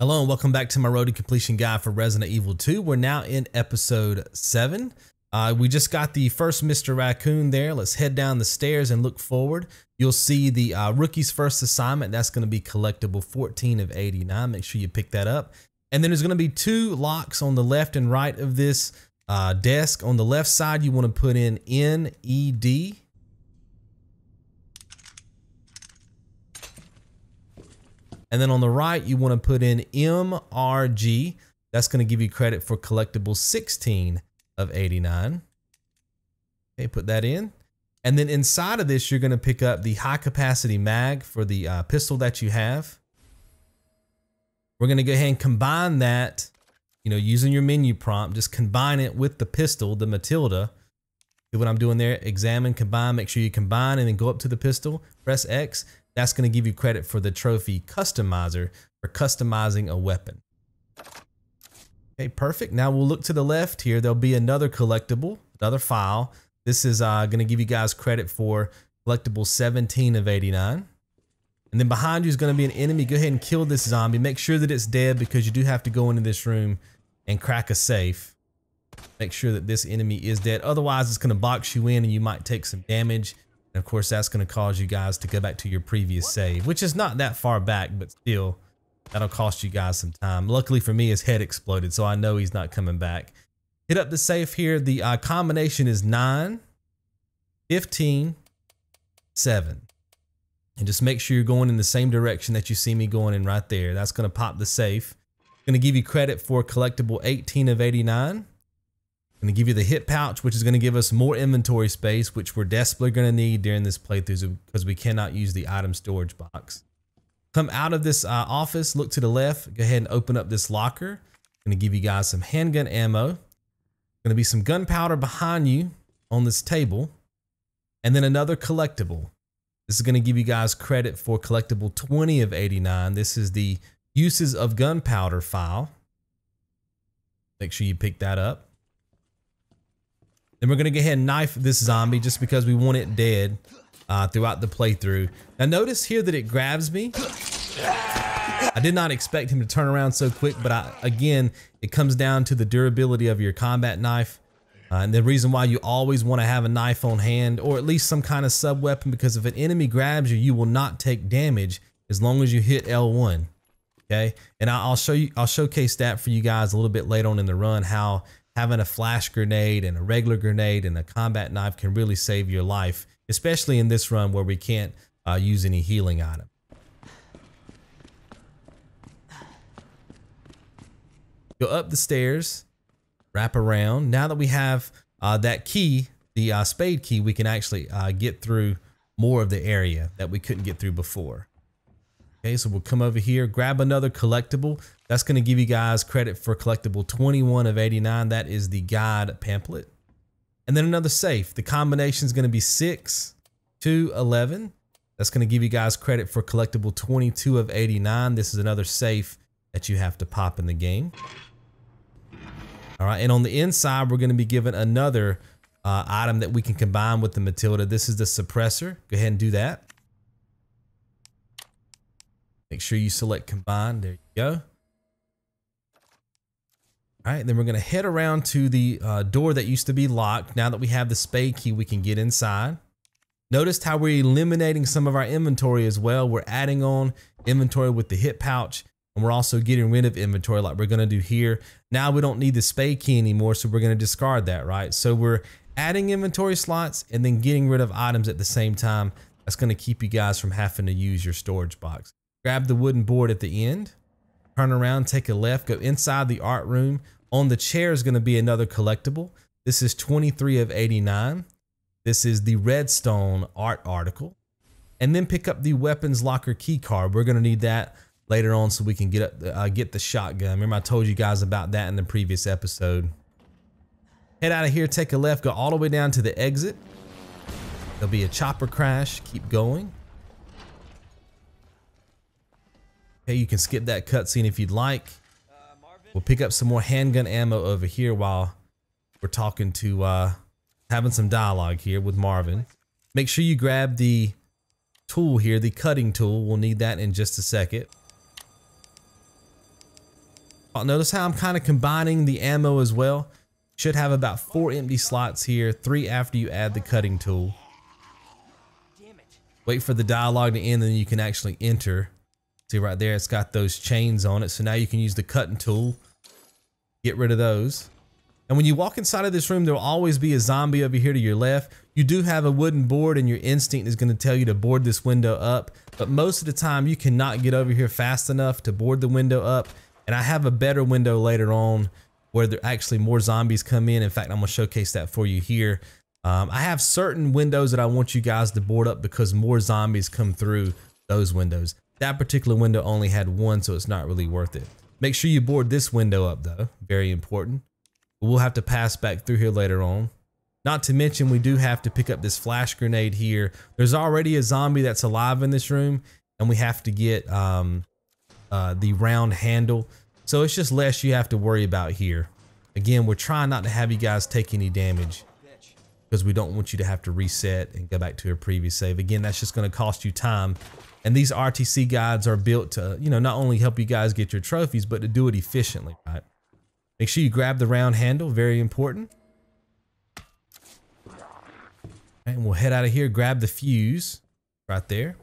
Hello and welcome back to my road to completion guide for Resident Evil 2. We're now in episode 7. We just got the first Mr. Raccoon there. Let's head down the stairs and look forward. You'll see the rookie's first assignment. That's going to be collectible 14 of 89. Make sure you pick that up. And then there's going to be 2 locks on the left and right of this desk. On the left side, you want to put in NED. And then on the right, you want to put in MRG. That's going to give you credit for collectible 16 of 89. Okay, put that in. And then inside of this, you're going to pick up the high capacity mag for the pistol that you have. We're going to go ahead and combine that, using your menu prompt, just combine it with the pistol, the Matilda. See what I'm doing there? Examine, combine, make sure you combine and then go up to the pistol, press X. That's going to give you credit for the trophy customizer for customizing a weapon. Okay, perfect. Now we'll look to the left here. There'll be another collectible, another file. This is going to give you guys credit for collectible 17 of 89. And then behind you is going to be an enemy. Go ahead and kill this zombie. Make sure that it's dead because you do have to go into this room and crack a safe. Make sure that this enemy is dead. Otherwise, it's going to box you in and you might take some damage. And of course, that's going to cause you guys to go back to your previous save, which is not that far back, but still, that'll cost you guys some time. Luckily for me, his head exploded, so I know he's not coming back. Hit up the safe here. The combination is 9, 15, 7. And just make sure you're going in the same direction that you see me going in right there. That's going to pop the safe. Going to give you credit for collectible 18 of 89. Going to give you the hit pouch, which is going to give us more inventory space, which we're desperately going to need during this playthrough because we cannot use the item storage box. Come out of this office, look to the left, go ahead and open up this locker. Going to give you guys some handgun ammo. Going to be some gunpowder behind you on this table. And then another collectible. This is going to give you guys credit for collectible 20 of 89. This is the uses of gunpowder file. Make sure you pick that up. Then we're going to go ahead and knife this zombie just because we want it dead throughout the playthrough. Now notice here that it grabs me. I did not expect him to turn around so quick, but again, it comes down to the durability of your combat knife. And the reason why you always want to have a knife on hand or at least some kind of sub weapon, because if an enemy grabs you, you will not take damage as long as you hit L1. Okay. And I'll showcase that for you guys a little bit later on in the run, how having a flash grenade and a regular grenade and a combat knife can really save your life, especially in this run where we can't use any healing item. Go up the stairs, wrap around. Now that we have that key, the spade key, we can actually get through more of the area that we couldn't get through before. Okay, so we'll come over here, grab another collectible. That's going to give you guys credit for collectible 21 of 89. That is the guide pamphlet. And then another safe. The combination is going to be 6, 2, 11. That's going to give you guys credit for collectible 22 of 89. This is another safe that you have to pop in the game. All right, and on the inside, we're going to be given another item that we can combine with the Matilda. This is the suppressor. Go ahead and do that. Make sure you select combine. There you go. All right, then we're going to head around to the door that used to be locked. Now that we have the spade key, we can get inside. Notice how we're eliminating some of our inventory as well. We're adding on inventory with the hit pouch, and we're also getting rid of inventory like we're going to do here. Now we don't need the spade key anymore, so we're going to discard that, right? So we're adding inventory slots and then getting rid of items at the same time. That's going to keep you guys from having to use your storage box. Grab the wooden board at the end, turn around, take a left, go inside the art room. On the chair is going to be another collectible. This is 23 of 89. This is the redstone art article. And then pick up the weapons locker key card. We're going to need that later on so we can get the shotgun. Remember I told you guys about that in the previous episode. Head out of here, take a left, go all the way down to the exit. There'll be a chopper crash, keep going. Okay, you can skip that cutscene if you'd like. We'll pick up some more handgun ammo over here while we're talking to, having some dialogue here with Marvin. Make sure you grab the tool here, the cutting tool. We'll need that in just a second. Notice how I'm kind of combining the ammo as well. Should have about 4 empty slots here, 3 after you add the cutting tool. Wait for the dialogue to end and then you can actually enter. See right there, it's got those chains on it. So now you can use the cutting tool, get rid of those. And when you walk inside of this room, there will always be a zombie over here to your left. You do have a wooden board and your instinct is going to tell you to board this window up. But most of the time you cannot get over here fast enough to board the window up. And I have a better window later on where there actually more zombies come in. In fact, I'm gonna showcase that for you here. I have certain windows that I want you guys to board up because more zombies come through those windows. That particular window only had 1, so it's not really worth it. Make sure you board this window up though, very important. We'll have to pass back through here later on. Not to mention we do have to pick up this flash grenade here. There's already a zombie that's alive in this room and we have to get the round handle. So it's just less you have to worry about here. Again, we're trying not to have you guys take any damage because we don't want you to have to reset and go back to your previous save. Again, that's just going to cost you time. And these RTC guides are built to, you know, not only help you guys get your trophies, but to do it efficiently, right? Make sure you grab the round handle, very important. And we'll head out of here, grab the fuse right there.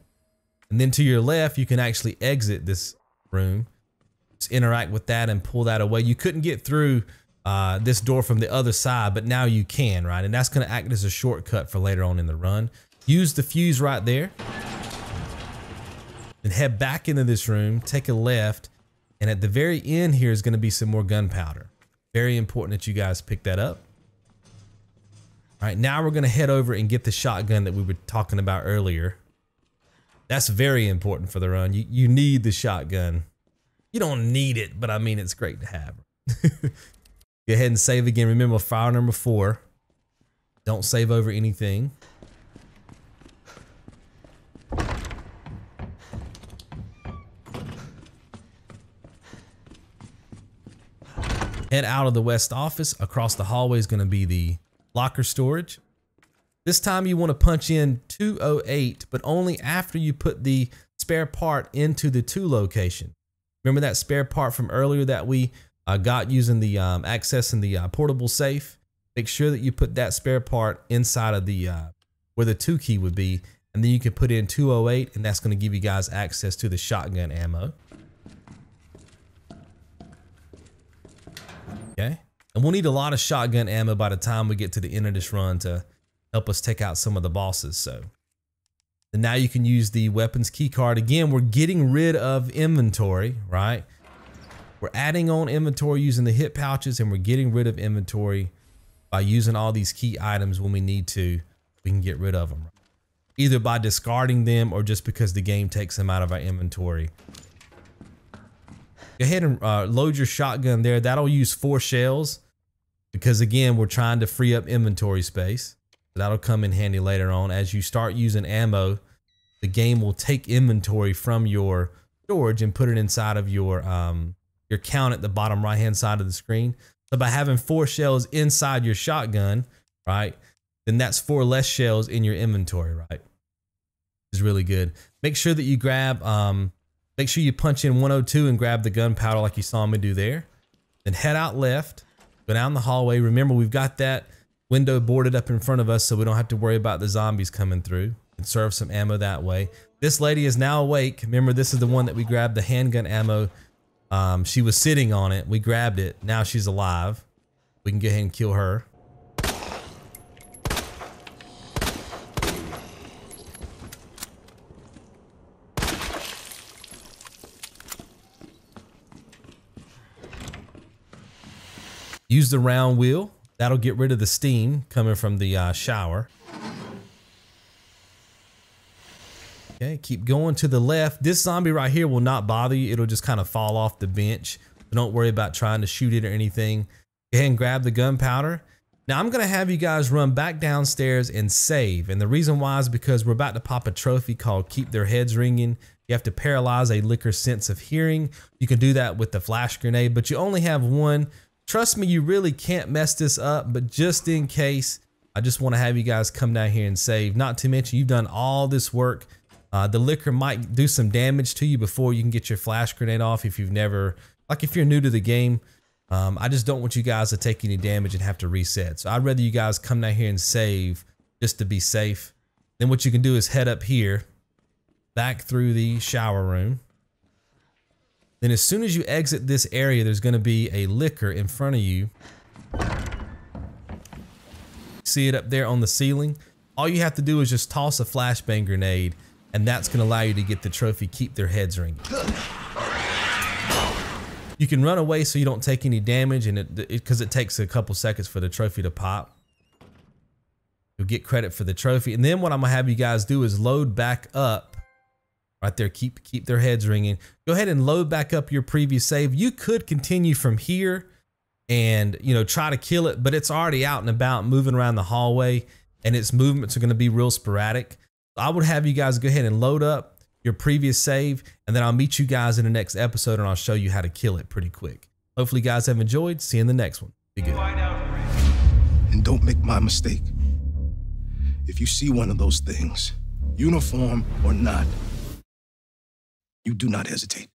And then to your left, you can actually exit this room. Just interact with that and pull that away. You couldn't get through this door from the other side, but now you can, right? And that's gonna act as a shortcut for later on in the run. Use the fuse right there. Then head back into this room, take a left, and at the very end here is gonna be some more gunpowder. Very important that you guys pick that up. All right, now we're gonna head over and get the shotgun that we were talking about earlier. That's very important for the run. You need the shotgun. You don't need it, but I mean, it's great to have. Go ahead and save again. Remember, file number 4. Don't save over anything. Head out of the west office. Across the hallway is going to be the locker storage. This time you want to punch in 208, but only after you put the spare part into the 2 location. Remember that spare part from earlier that we got using the accessing the portable safe? Make sure that you put that spare part inside of the where the 2 key would be, and then you can put in 208, and that's going to give you guys access to the shotgun ammo. Okay, and we'll need a lot of shotgun ammo by the time we get to the end of this run to help us take out some of the bosses. So. And now you can use the weapons key card. Again, we're getting rid of inventory, right? We're adding on inventory using the hit pouches, and we're getting rid of inventory by using all these key items when we need to. We can get rid of them, either by discarding them or just because the game takes them out of our inventory. Go ahead and load your shotgun there. That'll use 4 shells because, again, we're trying to free up inventory space. That'll come in handy later on. As you start using ammo, the game will take inventory from your storage and put it inside of your count at the bottom right hand side of the screen. So by having 4 shells inside your shotgun, right, then that's 4 less shells in your inventory, right? It's really good. Make sure that you grab, make sure you punch in 102 and grab the gunpowder like you saw me do there. Then head out left, go down the hallway. Remember, we've got that window boarded up in front of us so we don't have to worry about the zombies coming through. Conserve some ammo that way. This lady is now awake. Remember, this is the one that we grabbed the handgun ammo. She was sitting on it. We grabbed it. Now she's alive. We can go ahead and kill her. Use the round wheel. That'll get rid of the steam coming from the shower. Okay, keep going to the left. This zombie right here will not bother you. It'll just kind of fall off the bench. So don't worry about trying to shoot it or anything. Go ahead and grab the gunpowder. Now I'm gonna have you guys run back downstairs and save. And the reason why is because we're about to pop a trophy called Keep Their Heads Ringing. You have to paralyze a licker's sense of hearing. You can do that with the flash grenade, but you only have 1. Trust me, you really can't mess this up, but just in case, I just want to have you guys come down here and save. Not to mention, you've done all this work. The liquor might do some damage to you before you can get your flash grenade off if you've never like if you're new to the game, I just don't want you guys to take any damage and have to reset. So I'd rather you guys come down here and save just to be safe. Then what you can do is head up here, back through the shower room. Then as soon as you exit this area, there's going to be a liquor in front of you. See it up there on the ceiling? All you have to do is just toss a flashbang grenade, and that's going to allow you to get the trophy, Keep Their Heads Ringing. You can run away so you don't take any damage, and because it takes a couple seconds for the trophy to pop. You'll get credit for the trophy. And then what I'm gonna have you guys do is load back up right there. Keep their heads ringing. Go ahead and load back up your previous save. You could continue from here and, you know, try to kill it, but it's already out and about moving around the hallway, and its movements are going to be real sporadic. I would have you guys go ahead and load up your previous save, and then I'll meet you guys in the next episode, and I'll show you how to kill it pretty quick. Hopefully you guys have enjoyed. See you in the next one. Be good. And don't make my mistake. If you see one of those things, uniform or not, you do not hesitate.